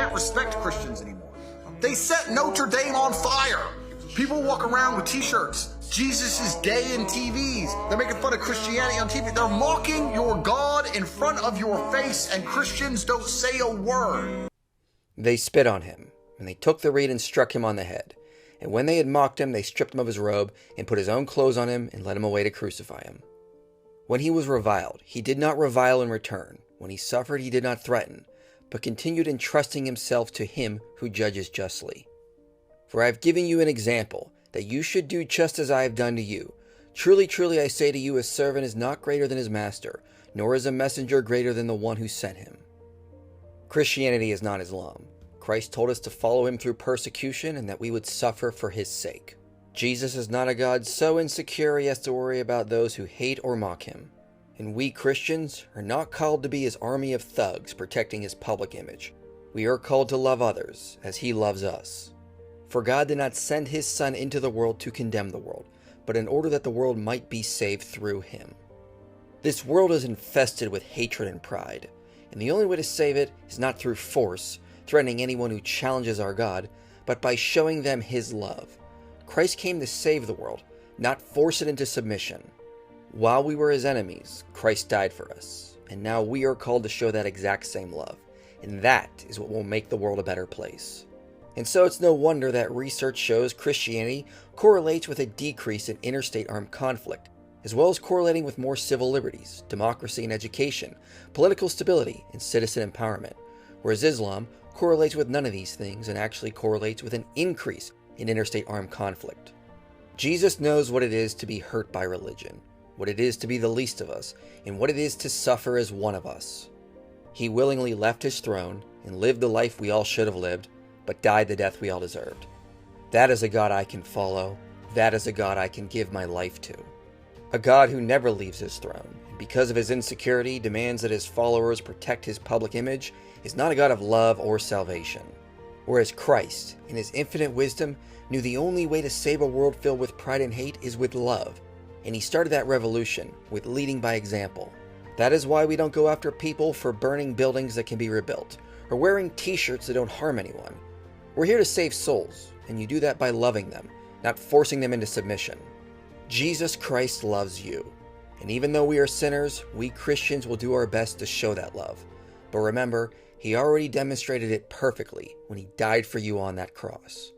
can't respect Christians anymore. They set Notre Dame on fire. People walk around with t-shirts. Jesus is gay in TVs. They're making fun of Christianity on TV. They're mocking your God in front of your face, and Christians don't say a word. They spit on him, and they took the reed and struck him on the head. And when they had mocked him, they stripped him of his robe, and put his own clothes on him, and led him away to crucify him. When he was reviled, he did not revile in return. When he suffered, he did not threaten, but continued entrusting himself to him who judges justly. For I have given you an example, that you should do just as I have done to you. Truly, truly, I say to you, a servant is not greater than his master, nor is a messenger greater than the one who sent him. Christianity is not Islam. Christ told us to follow him through persecution and that we would suffer for his sake. Jesus is not a God so insecure he has to worry about those who hate or mock him. And we Christians are not called to be his army of thugs protecting his public image. We are called to love others as he loves us. For God did not send his Son into the world to condemn the world, but in order that the world might be saved through him. This world is infested with hatred and pride, and the only way to save it is not through force, threatening anyone who challenges our God, but by showing them his love. Christ came to save the world, not force it into submission. While we were his enemies, Christ died for us, and now we are called to show that exact same love, and that is what will make the world a better place. And so it's no wonder that research shows Christianity correlates with a decrease in interstate armed conflict, as well as correlating with more civil liberties, democracy and education, political stability, and citizen empowerment, whereas Islam correlates with none of these things and actually correlates with an increase in interstate armed conflict. Jesus knows what it is to be hurt by religion, what it is to be the least of us, and what it is to suffer as one of us. He willingly left his throne and lived the life we all should have lived, but died the death we all deserved. That is a God I can follow. That is a God I can give my life to. A God who never leaves his throne, and because of his insecurity demands that his followers protect his public image, is not a God of love or salvation. Whereas Christ, in his infinite wisdom, knew the only way to save a world filled with pride and hate is with love, and he started that revolution with leading by example. That is why we don't go after people for burning buildings that can be rebuilt, or wearing t-shirts that don't harm anyone. We're here to save souls, and you do that by loving them, not forcing them into submission. Jesus Christ loves you, and even though we are sinners, we Christians will do our best to show that love. But remember, he already demonstrated it perfectly when he died for you on that cross.